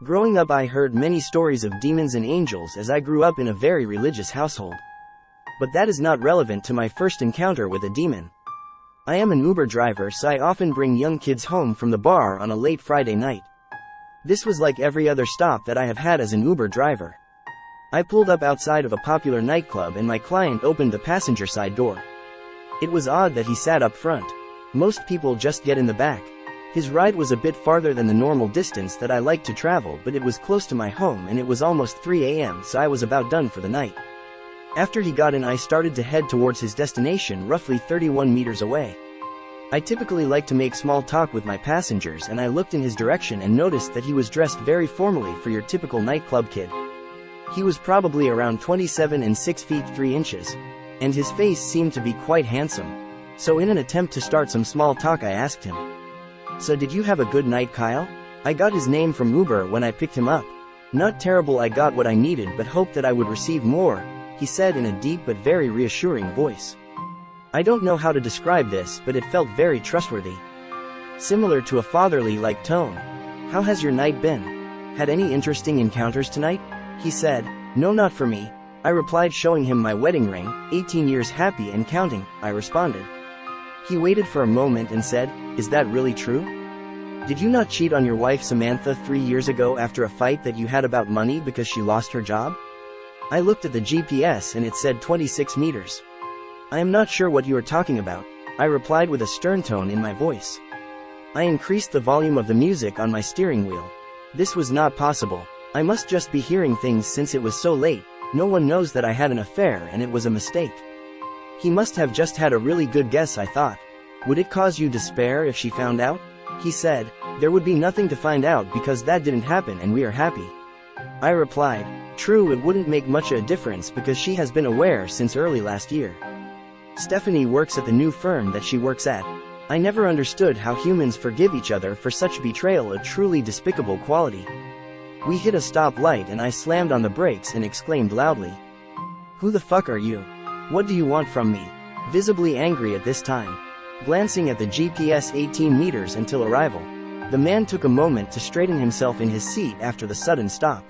Growing up, I heard many stories of demons and angels as I grew up in a very religious household. But that is not relevant to my first encounter with a demon. I am an Uber driver, so I often bring young kids home from the bar on a late Friday night. This was like every other stop that I have had as an Uber driver. I pulled up outside of a popular nightclub and my client opened the passenger side door. It was odd that he sat up front. Most people just get in the back. His ride was a bit farther than the normal distance that I like to travel, but it was close to my home and it was almost 3 a.m., so I was about done for the night. After he got in, I started to head towards his destination, roughly 31 meters away. I typically like to make small talk with my passengers, and I looked in his direction and noticed that he was dressed very formally for your typical nightclub kid. He was probably around 27 and 6 feet 3 inches. And his face seemed to be quite handsome. So in an attempt to start some small talk, I asked him, "So did you have a good night, Kyle?" I got his name from Uber when I picked him up. "Not terrible, I got what I needed but hoped that I would receive more," he said in a deep but very reassuring voice. I don't know how to describe this, but it felt very trustworthy. Similar to a fatherly-like tone. "How has your night been? Had any interesting encounters tonight?" he said. "No, not for me," I replied, showing him my wedding ring. 18 years happy and counting, I responded. He waited for a moment and said, "Is that really true? Did you not cheat on your wife Samantha 3 years ago after a fight that you had about money because she lost her job?" I looked at the GPS and it said 26 meters. "I am not sure what you are talking about," I replied with a stern tone in my voice. I increased the volume of the music on my steering wheel. This was not possible. I must just be hearing things since it was so late. No one knows that I had an affair and it was a mistake. He must have just had a really good guess, I thought. "Would it cause you despair if she found out?" he said. "There would be nothing to find out because that didn't happen and we are happy." I replied, "True, it wouldn't make much of a difference because she has been aware since early last year. Stephanie works at the new firm that she works at. I never understood how humans forgive each other for such betrayal, a truly despicable quality." We hit a stoplight and I slammed on the brakes and exclaimed loudly, "Who the fuck are you? What do you want from me?" Visibly angry at this time. Glancing at the GPS, 18 meters until arrival. The man took a moment to straighten himself in his seat after the sudden stop.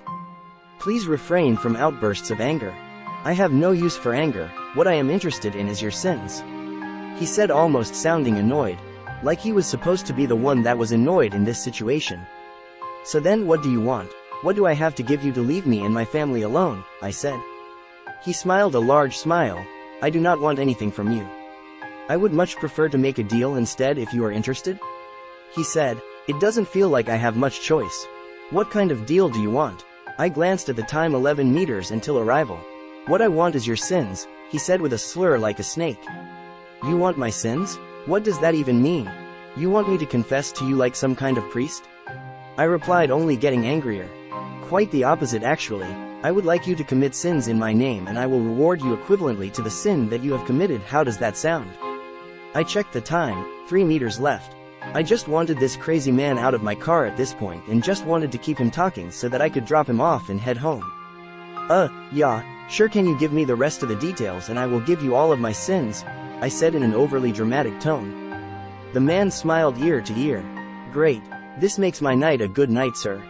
"Please refrain from outbursts of anger. I have no use for anger. What I am interested in is your sins," he said, almost sounding annoyed, like he was supposed to be the one that was annoyed in this situation. "So then what do you want? What do I have to give you to leave me and my family alone?" I said. He smiled a large smile. "I do not want anything from you. I would much prefer to make a deal instead if you are interested," he said. "It doesn't feel like I have much choice. What kind of deal do you want?" I glanced at the time, 11 meters until arrival. "What I want is your sins," he said with a slur like a snake. "You want my sins? What does that even mean? You want me to confess to you like some kind of priest?" I replied, only getting angrier. "Quite the opposite, actually. I would like you to commit sins in my name and I will reward you equivalently to the sin that you have committed. How does that sound?" I checked the time, 3 meters left. I just wanted this crazy man out of my car at this point and just wanted to keep him talking so that I could drop him off and head home. Yeah, sure, can you give me the rest of the details and I will give you all of my sins," I said in an overly dramatic tone. The man smiled ear to ear. "Great. This makes my night a good night, sir.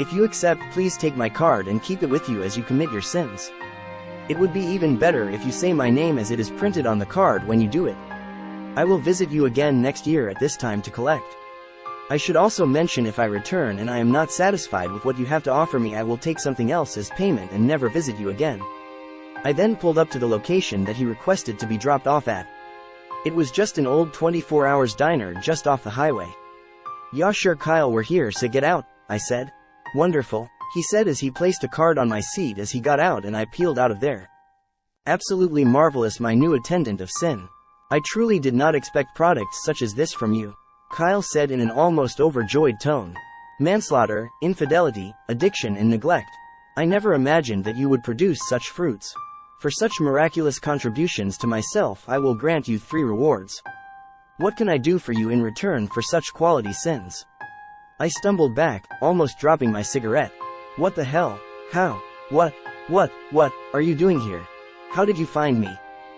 If you accept, please take my card and keep it with you as you commit your sins. It would be even better if you say my name as it is printed on the card when you do it. I will visit you again next year at this time to collect. I should also mention, if I return and I am not satisfied with what you have to offer me, I will take something else as payment and never visit you again." I then pulled up to the location that he requested to be dropped off at. It was just an old 24 hours diner just off the highway. "Yeah, sure, Kyle, we're here, so get out," I said. "Wonderful," he said as he placed a card on my seat as he got out and I peeled out of there. "Absolutely marvelous, my new attendant of sin. I truly did not expect products such as this from you," Kyle said in an almost overjoyed tone. "Manslaughter, infidelity, addiction and neglect. I never imagined that you would produce such fruits. For such miraculous contributions to myself, I will grant you 3 rewards. What can I do for you in return for such quality sins?" I stumbled back, almost dropping my cigarette. "What the hell? How? What are you doing here? How did you find me?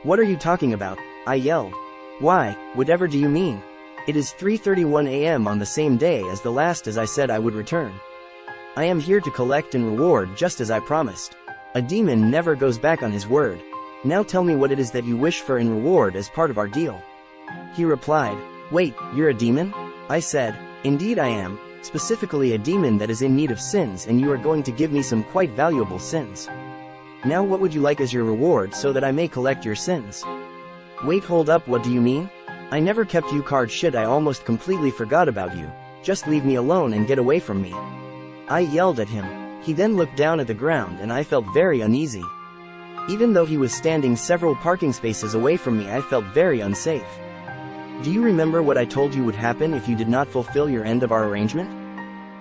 What are you talking about?" I yelled. "Why, whatever do you mean? It is 3:31 a.m. on the same day as the last as I said I would return. I am here to collect and reward just as I promised. A demon never goes back on his word. Now tell me what it is that you wish for in reward as part of our deal." He replied, "Wait, you're a demon?" I said, "Indeed I am, specifically a demon that is in need of sins, and you are going to give me some quite valuable sins. Now what would you like as your reward so that I may collect your sins?" "Wait, hold up, what do you mean? I never kept you card shit, I almost completely forgot about you. Just leave me alone and get away from me." I yelled at him. He then looked down at the ground and I felt very uneasy. Even though he was standing several parking spaces away from me, I felt very unsafe. "Do you remember what I told you would happen if you did not fulfill your end of our arrangement?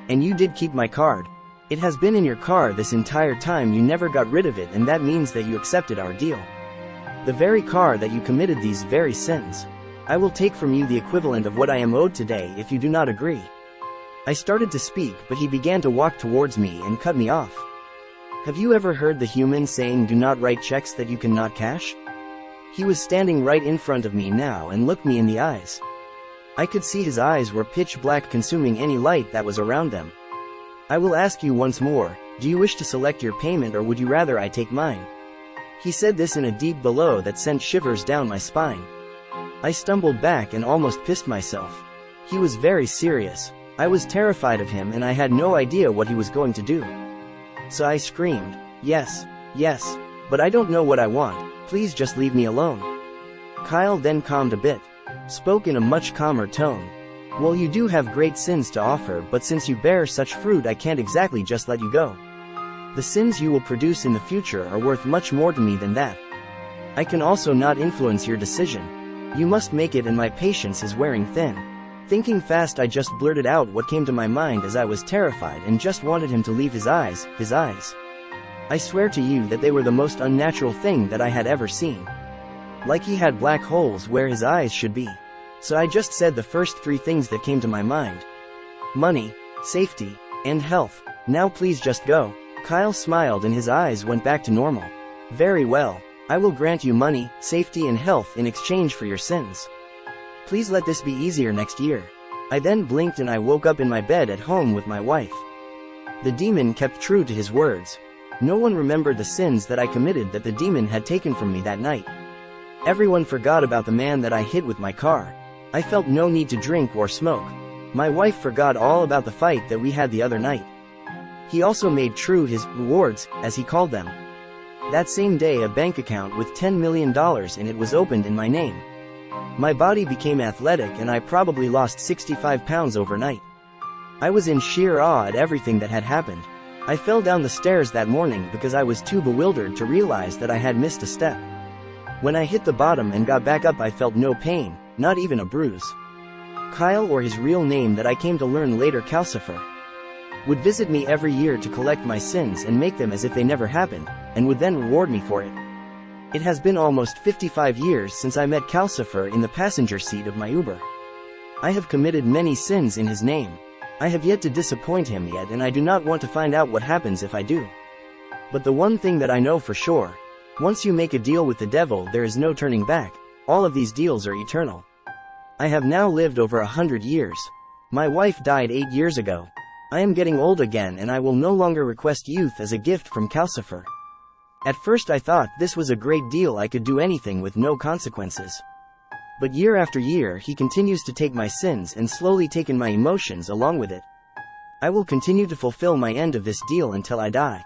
And you did keep my card. It has been in your car this entire time, you never got rid of it, and that means that you accepted our deal. The very car that you committed these very sins. I will take from you the equivalent of what I am owed today if you do not agree." I started to speak, but he began to walk towards me and cut me off. Have you ever heard the human saying, "Do not write checks that you cannot cash"? He was standing right in front of me now and looked me in the eyes. I could see his eyes were pitch black, consuming any light that was around them. "I will ask you once more, do you wish to select your payment, or would you rather I take mine?" He said this in a deep bellow that sent shivers down my spine. I stumbled back and almost pissed myself. He was very serious. I was terrified of him and I had no idea what he was going to do. So I screamed, "Yes, yes, but I don't know what I want, please just leave me alone." Kyle then calmed a bit. Spoke in a much calmer tone. "Well, you do have great sins to offer, but since you bear such fruit, I can't exactly just let you go. The sins you will produce in the future are worth much more to me than that. I can also not influence your decision. You must make it, and my patience is wearing thin." Thinking fast, I just blurted out what came to my mind as I was terrified and just wanted him to leave his eyes. I swear to you that they were the most unnatural thing that I had ever seen. Like he had black holes where his eyes should be. So I just said the first 3 things that came to my mind. Money, safety, and health. "Now please just go." Kyle smiled and his eyes went back to normal. "Very well. I will grant you money, safety, and health in exchange for your sins. Please let this be easier next year." I then blinked and I woke up in my bed at home with my wife. The demon kept true to his words. No one remembered the sins that I committed that the demon had taken from me that night. Everyone forgot about the man that I hit with my car. I felt no need to drink or smoke. My wife forgot all about the fight that we had the other night. He also made true his rewards, as he called them. That same day, a bank account with $10 million in it was opened in my name. My body became athletic and I probably lost 65 pounds overnight. I was in sheer awe at everything that had happened. I fell down the stairs that morning because I was too bewildered to realize that I had missed a step. When I hit the bottom and got back up, I felt no pain, not even a bruise. Kyle, or his real name that I came to learn later, Kalcifer, would visit me every year to collect my sins and make them as if they never happened, and would then reward me for it. It has been almost 55 years since I met Kalcifer in the passenger seat of my Uber. I have committed many sins in his name. I have yet to disappoint him yet, and I do not want to find out what happens if I do. But the one thing that I know for sure, once you make a deal with the devil, there is no turning back. All of these deals are eternal. I have now lived over 100 years. My wife died 8 years ago. I am getting old again, and I will no longer request youth as a gift from Kalcifer. At first I thought this was a great deal, I could do anything with no consequences. But year after year he continues to take my sins and slowly taken my emotions along with it. I will continue to fulfill my end of this deal until I die.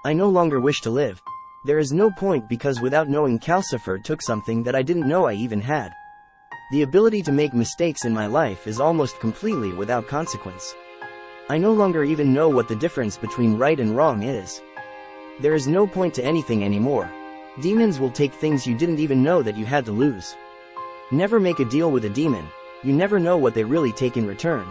I no longer wish to live. There is no point, because without knowing, Kalcifer took something that I didn't know I even had. The ability to make mistakes in my life is almost completely without consequence. I no longer even know what the difference between right and wrong is. There is no point to anything anymore. Demons will take things you didn't even know that you had to lose. Never make a deal with a demon. You never know what they really take in return.